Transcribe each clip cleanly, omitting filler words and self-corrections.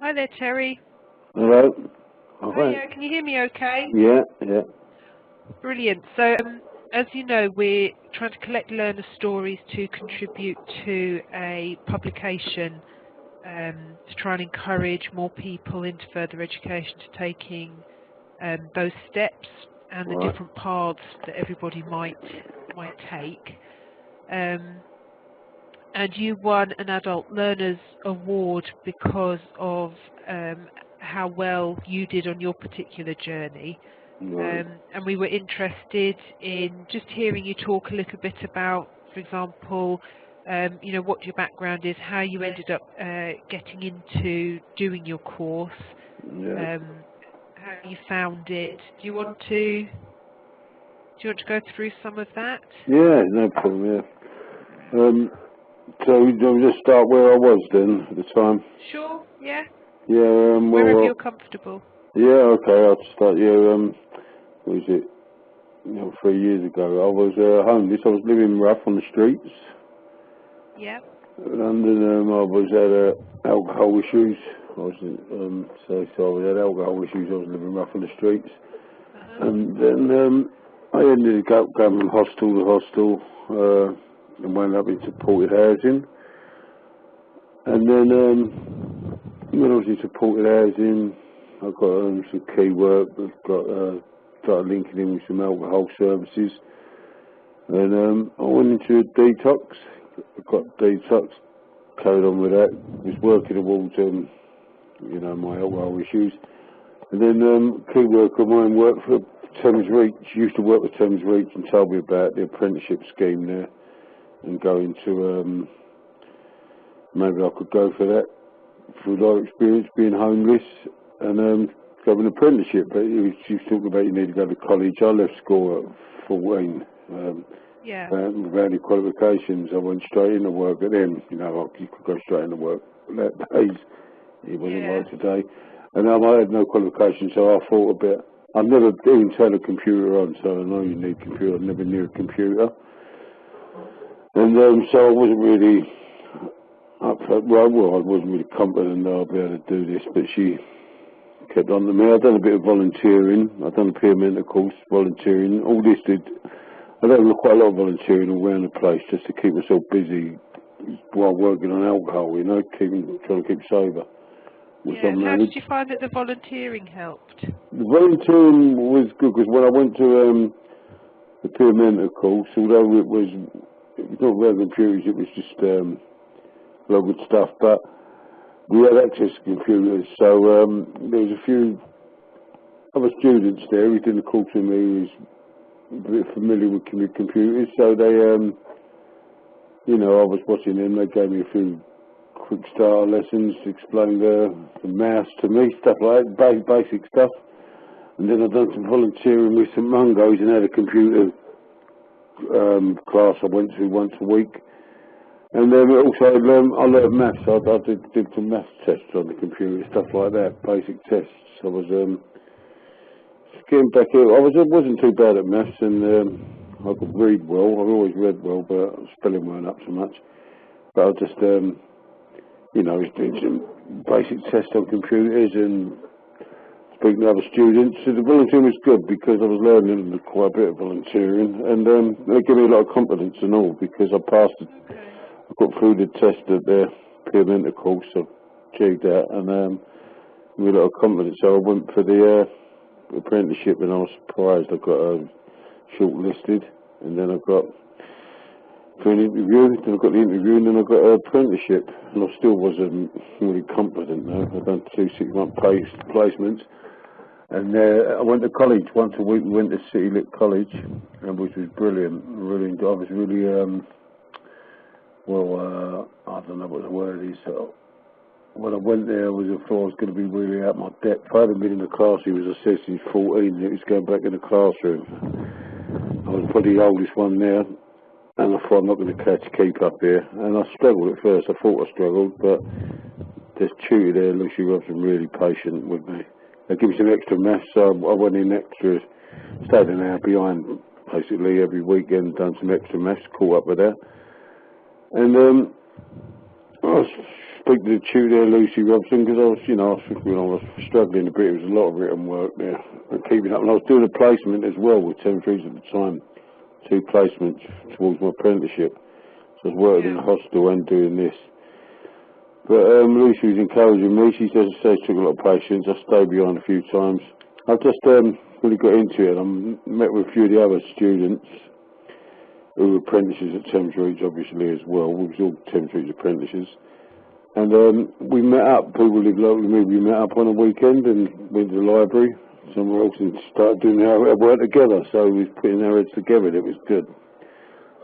Hi there, Terry. Hello. Hiya, can you hear me okay? Yeah, yeah. Brilliant. So, as you know, we're trying to collect learner stories to contribute to a publication to try and encourage more people into further education to taking those steps and the different paths that everybody might take. And you won an Adult Learners Award because of how well you did on your particular journey. And we were interested in just hearing you talk a little bit about, for example, you know, what your background is, how you ended up getting into doing your course, how you found it. Do you want to go through some of that? Yeah, no problem, yeah. So we'll just start where I was then at the time. Sure, yeah. Yeah, wherever you're comfortable. Yeah, okay, I'll start, what was it, 3 years ago. I was homeless, I was living rough on the streets. Yeah. London, I was at alcohol issues. I was, so I was at alcohol issues, I was living rough on the streets. And then I ended up going from hostel to hostel, and went up in supported housing. And then when I was in supported housing, I got some key work. I've got started linking in with some alcohol services, and I went into a detox. I got detox, carried on with that. Was working towards my alcohol issues, and then key worker of mine worked for Thames Reach. Used to work with Thames Reach and told me about the apprenticeship scheme there, and go into maybe I could go for that through our experience being homeless and go an apprenticeship. But she was talking about you need to go to college. I left school at 14 without any qualifications. I went straight into work at them. You could go straight into work that days. It wasn't like today. And I had no qualifications, so I thought a bit. I've never even turned a computer on, so I know you need a computer. I never knew a computer. And so I wasn't really I wasn't really confident that I'd be able to do this, but she kept on to me. I've done a bit of volunteering. I've done a peer mentor course, volunteering. All this I've done quite a lot of volunteering all around the place just to keep myself busy while working on alcohol, trying to keep sober. How did you find that the volunteering helped? The volunteering was good because when I went to the peer mentor course, although it was not very computers, it was just a lot of good stuff, but we had access to computers, so there was a few other students there who did the course with me who was a bit familiar with computers, so they, I was watching them, they gave me a few quick starter lessons, explained the mouse to me, stuff like that, basic stuff, and then I've done some volunteering with some mungos and had a computer class I went to once a week. And then also I learned maths. I did some maths tests on the computer, stuff like that, basic tests. I was getting back in. I wasn't too bad at maths, and I could read well. I've always read well, but spelling weren't up so much. But I just was doing some basic tests on computers and speaking to other students. So the volunteering was good because I was learning quite a bit of volunteering, and it gave me a lot of confidence and all because I passed it. I got through the test at the peer mentor course, I achieved that, and with a lot of confidence. So I went for the apprenticeship, and I was surprised. I got shortlisted, and then I got for an interview. Then I got the interview, and then I got an apprenticeship, and I still wasn't really confident though. I'd done 2 6-month placements, and I went to college once a week. We went to City Lit College, which was brilliant. Really, I was really I don't know what the word is. So when I went there, I thought I was going to be really out of my depth. I hadn't been in the classroom. It was assessed since 14, and it was going back in the classroom. I was probably the oldest one there, and I thought I'm not going to keep up here. And I struggled at first. I thought I struggled, but this tutor there, Lucy Robson, really patient with me. They gave me some extra maths, so I went in extra, stayed an hour behind basically every weekend, done some extra maths, caught up with that. And I speak to the tutor, Lucy Robson, because I was, you know, I was struggling a bit. There was a lot of written work there and keeping up. And I was doing a placement as well with Thames Reach at the time, 2 placements towards my apprenticeship. So I was working in a hostel and doing this. But Lucy was encouraging me. She says she took a lot of patience. I stayed behind a few times. I've just really got into it. I met with a few of the other students who were apprentices at Thames Reach, obviously, as well. We was all Thames Reach apprentices. And we met up, people lived locally with me, we met up on a weekend and went to the library somewhere else and started doing our work together. So we was putting our heads together and it was good.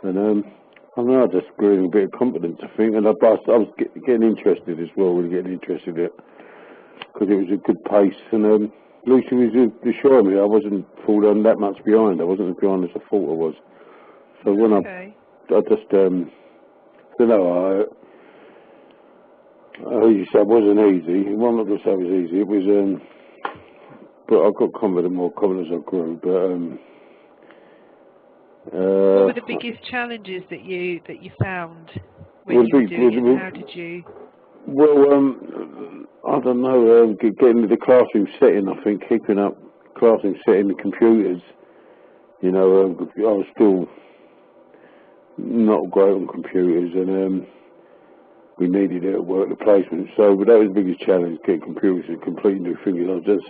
And I don't know, I just grew a bit of confidence, I think. And I was getting interested as well, really getting interested in it. Because it was a good pace. And Lucy was assuring me I wasn't falling that much behind. I wasn't as behind as I thought I was. So when I just, don't know, as you said, it wasn't easy. Well, I'm not going to say it was easy. It was, but I got more confident as I grew. But what were the biggest challenges that you found when you were doing it? How did you? Well, I don't know. Getting into the classroom setting, I think, keeping up classroom setting, the computers. You know, I was still not great on computers, and we needed it at work, the placement. So, but that was the biggest challenge, getting computers and completely new things.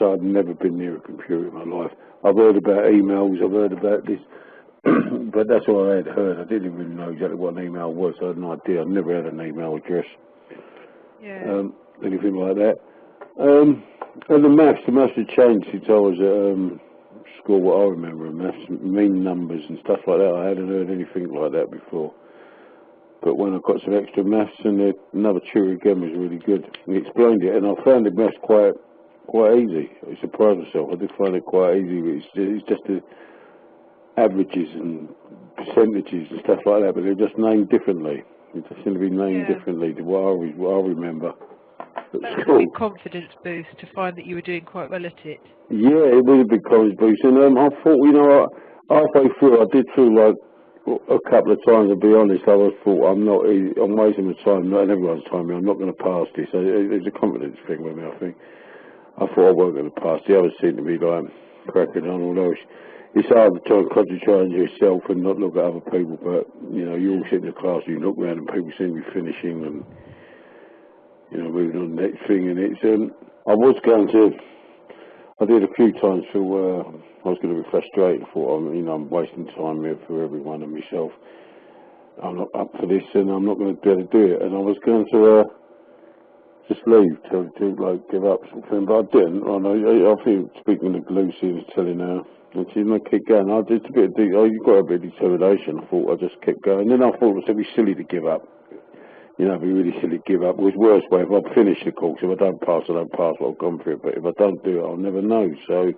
I'd never been near a computer in my life. I've heard about emails, I've heard about this, but that's all I had heard. I didn't really know exactly what an email was. I had no idea. I'd never had an email address, anything like that. And the maths had changed since I was at school. What I remember, maths, mean numbers and stuff like that. I hadn't heard anything like that before. But when I got some extra maths, and another tutor again was really good. He explained it, and I found the maths quite easy. I surprised myself. I did find it quite easy. It's just the averages and percentages and stuff like that, but they're just named differently. They just seem to be named differently to what I remember. That's a big confidence boost to find that you were doing quite well at it. Yeah, it was a big confidence boost, and I thought, you know, halfway through, I did feel like a couple of times, to be honest, I thought I'm wasting my time, not everyone's time. I'm not going to pass this. It's a confidence thing with me, I think. I thought I wasn't going to pass. The others seemed to be like cracking on, although it's hard to try and concentrate on yourself and not look at other people. But you know, you all sit in the class, you look around, and people seem to be finishing and you know moving on to the next thing. And it's I did a few times feel I was going to be frustrated. I thought, I'm wasting time here for everyone and myself. I'm not up for this, and I'm not going to be able to do it. And I was going to just leave, to give up something, but I didn't. I think speaking to Lucy and telling her, and she's going to keep going. I did a bit of you got a bit of determination. I thought I just kept going. And then I thought it'd be silly to give up. You know, it'd be really silly to give up. It was worse way if I finish the course. If I don't pass, I don't pass what I've gone through. But if I don't do it, I'll never know. So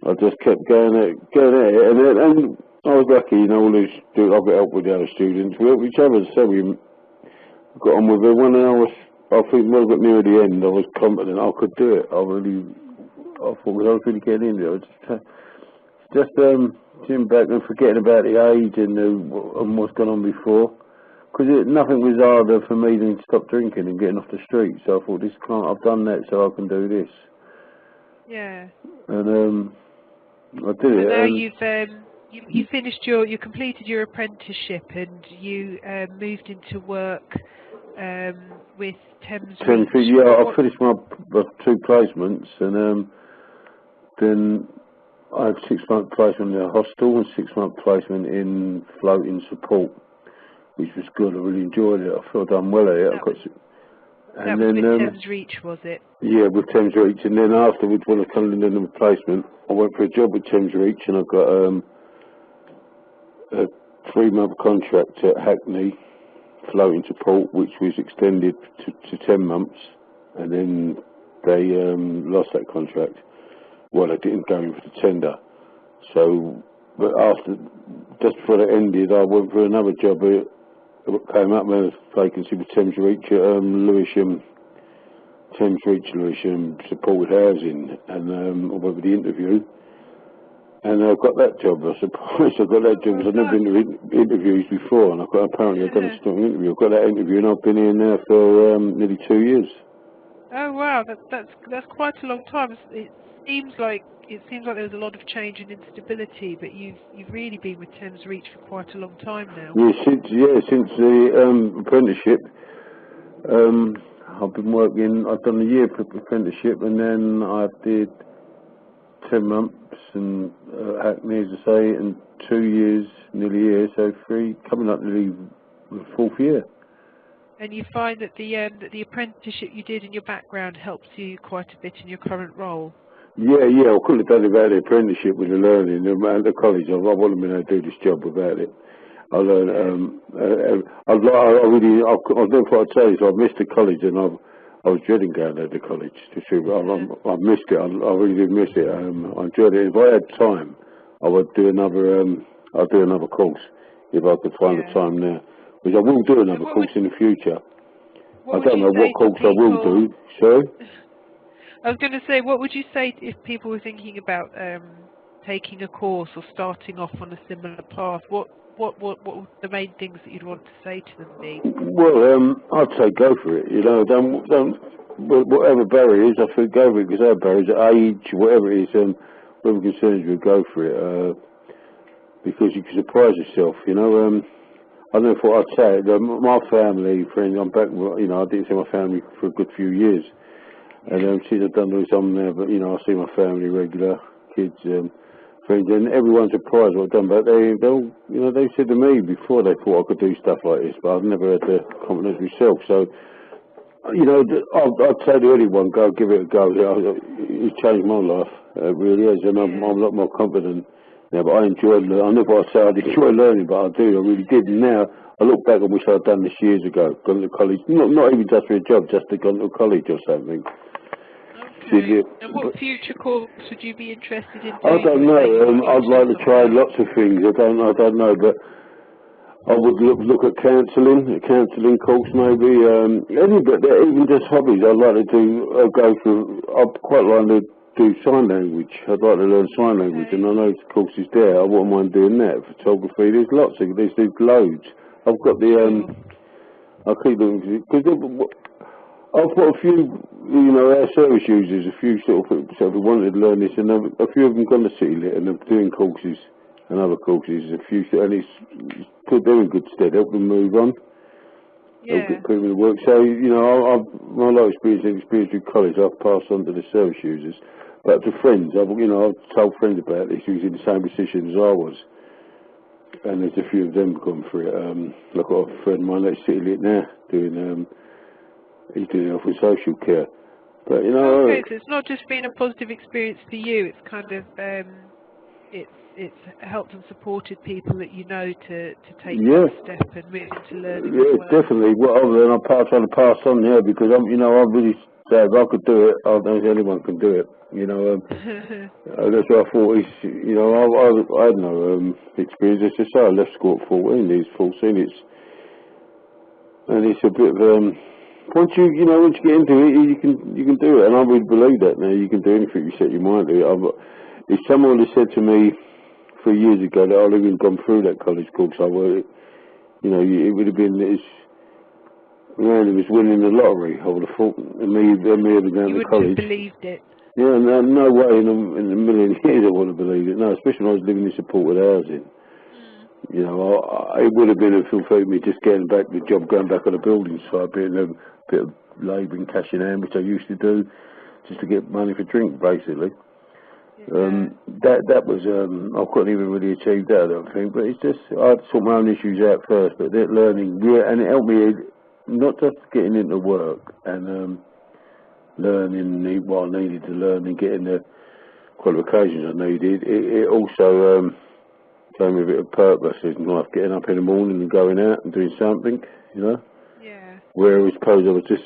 I just kept going at it. And I was lucky, you know, I got help with the other students. We helped each other, so we got on with everyone. And I think when I got near the end, I was confident I could do it. I thought I was really getting into it. Just sitting back and forgetting about the age and what's gone on before. Because nothing was harder for me than stop drinking and getting off the street. So I thought, I've done that, so I can do this. Yeah. And I did it. Now you finished you completed your apprenticeship and you moved into work with Thames Reach. Yeah, I finished my 2 placements, and then I had 6-month placement in a hostel and 6-month placement in floating support, which was good. I really enjoyed it. I felt I'd done well at it. That was with Thames Reach, was it? Yeah, with Thames Reach. And then afterwards, when I came in the placement, I went for a job with Thames Reach, and I got a 3-month contract at Hackney, floating support, which was extended to 10 months. And then they lost that contract. Well, they didn't go in for the tender. So, but just before it ended, I went for another job. It came up with a vacancy with Thames Reach at Lewisham supported housing, and I went for the interview, And I got that job. I was surprised I got that job because I'd never been to interviews before, and apparently I've done a strong interview. I got that interview, and I've been here now for nearly 2 years. Oh wow, that's quite a long time. It seems like there was a lot of change and instability, but you've really been with Thames Reach for quite a long time now. Yeah, since the apprenticeship. I've been working. I've done a year for apprenticeship, and then I did 10 months and Hackney, as I say, and 2 years, nearly a year, so 3, coming up nearly the 4th year. And you find that the apprenticeship you did in your background helps you quite a bit in your current role? Yeah, I couldn't have done it without the apprenticeship with the learning at the college. I wouldn't have been able to do this job without it. I learned, I don't know what I'd say, so I missed the college, and I was dreading going to the college. I missed it. I really did miss it. I enjoyed it. If I had time, I would do another. I'd do another course if I could find the time now. Which I will do another course in the future. I don't know what course I will do. Sorry. I was going to say, what would you say if people were thinking about taking a course or starting off on a similar path? What would the main things that you'd want to say to them be? Well, I'd say go for it. You know, don't whatever barrier is, I think go for it, because our barriers, age, whatever it is, whatever concerns you, go for it. Because you can surprise yourself. You know, I don't know what I'd say. My family, friends, I'm back. You know, I didn't see my family for a good few years, and since I've done this, I'm there. But you know, I see my family regular, kids. Friends, and everyone's surprised what I've done, but they said to me before they thought I could do stuff like this, but I've never had the confidence myself. So, you know, I'd say to anyone, go give it a go. It's changed my life, it really has, and I'm a lot more confident now. But I enjoy learning. I never say I'd enjoy learning, but I do. I really did. And now I look back and wish I'd done this years ago. Gone to college, not even just for a job, just to go to college or something. Okay. And what future course would you be interested in doing? I don't know. I'd like to try lots of things. I don't know, but I would look at counselling, a counselling course maybe. Even just hobbies. I'd like to do. I'd quite like to do sign language. I'd like to learn sign language, and I know the course is there. I wouldn't mind doing that. Photography. There's lots of. There's loads. I've got the. I keep looking because. I've got a few, you know, our service users, a few sort of who wanted to learn this, and a few of them gone to City Lit and they're doing courses and other courses, and it's doing good stead, help them move on, help get people to work. So, you know, my life experience with college, I've passed on to the service users, but to friends, I've told friends about this who's in the same position as I was, and there's a few of them gone through it. I've got a friend of mine that's City Lit now doing. He's doing health and social care, but you know. Okay, so it's not just been a positive experience for you. It's kind of it's helped and supported people that you know to take that step and move into learning. Yeah, definitely. Well, I'm trying to pass on because I'm really say if I could do it, I don't know if anyone can do it. You know, that's what I thought. I had no experience. It's just I left school at 14. He's 14. It's a bit of once you get into it, you can do it, and I really believe that now. You can do anything you set your mind to. If someone had said to me 3 years ago that I'd even gone through that college course, it would have been it was winning the lottery. I would have thought, and me having gone to college. You wouldn't have believed it. Yeah, no way in a million years I would have believed it. No, especially when I was living in supported housing. You know, it would have been a fulfilled me just getting back the job, going back on the building site, being a bit of labouring, cash in hand, which I used to do, just to get money for drink, basically. That was I couldn't even really achieve that, I don't think. But it's just I had to sort my own issues out first. But that learning, and it helped me not just getting into work and learning what I needed to learn and getting the qualifications I needed. It also gave me a bit of purpose in life, getting up in the morning and going out and doing something, you know. Yeah. Whereas suppose I was just,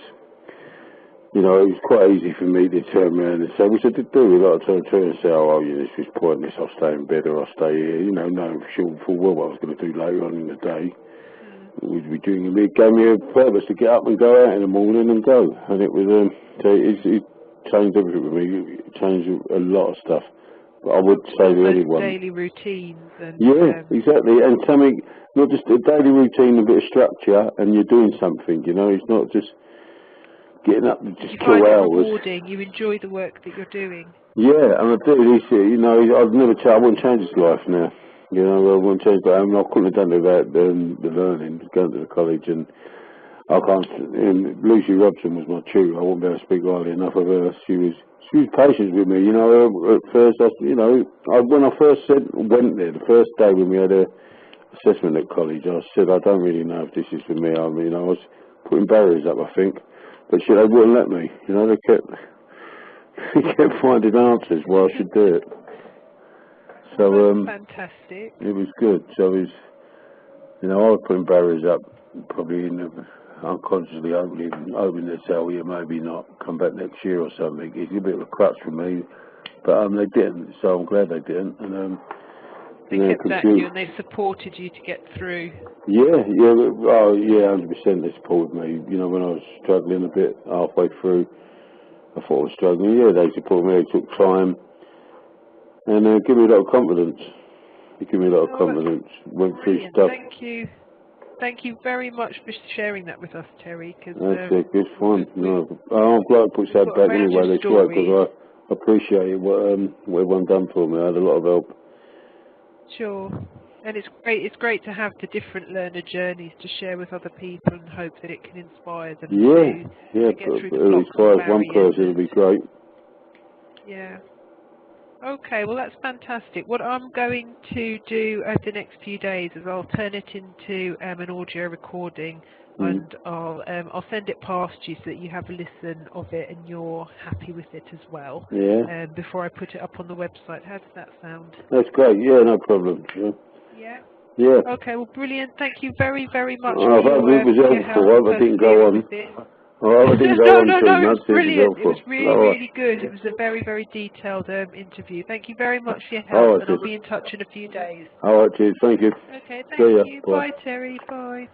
it was quite easy for me to turn around and say, which I did do, like I turn and say, this is pointless, I'll stay in bed or I'll stay here, knowing for sure full well what I was going to do later on in the day. Would be doing it. It gave me a purpose to get up and go out in the morning and go, and it was it changed everything for me. It changed a lot of stuff. I would say to anyone. Daily routines and exactly, and something, not just a daily routine, a bit of structure, and you're doing something. You know, it's not just getting up and just 2 hours. Rewarding. You enjoy the work that you're doing. Yeah, and I do. You know, I wouldn't change his life now. You know, I wouldn't change that. I mean, I couldn't have done it without the learning, going to the college, and I can't. And Lucy Robson was my tutor. I wouldn't be able to speak highly enough of her. She was patient with me. You know, at first, when I first went there, the first day when we had a assessment at college, I said, I don't really know if this is for me. I mean, I was putting barriers up, I think, but they wouldn't let me. You know, they kept finding answers why I should do it. So fantastic. It was good. So I was putting barriers up, probably unconsciously opening the cell. Yeah, maybe not. Come back next year or something. It's a bit of a crutch for me, but they didn't. So I'm glad they didn't. And they kept at you and they supported you to get through. Yeah, 100%. They supported me. You know, when I was struggling a bit halfway through, I thought I was struggling. Yeah, they supported me. They took time. And give me a lot of confidence. It gave me a lot of confidence. Went through stuff. Thank you very much for sharing that with us, Terry. That's it. It's fun. I'm glad to put that back anyway. That's right, because I appreciate what everyone done for me. I had a lot of help. Sure. And it's great to have the different learner journeys to share with other people and hope that it can inspire them to get through the blocks and barriers. One person would be great. Yeah. Okay, well that's fantastic. What I'm going to do over the next few days is I'll turn it into an audio recording, and I'll send it past you so that you have a listen of it and you're happy with it as well. Yeah. Before I put it up on the website. How does that sound? That's great. Yeah, no problem. Sure. Yeah. Yeah. Okay, well brilliant. Thank you very, very much for it was helpful. I didn't go on. I didn't go on too much. It was brilliant. It was really good. It was a very, very detailed interview. Thank you very much for your help, and I'll be in touch in a few days. All right, cheers. Thank you. Okay, thank you. Bye, Terry. Bye.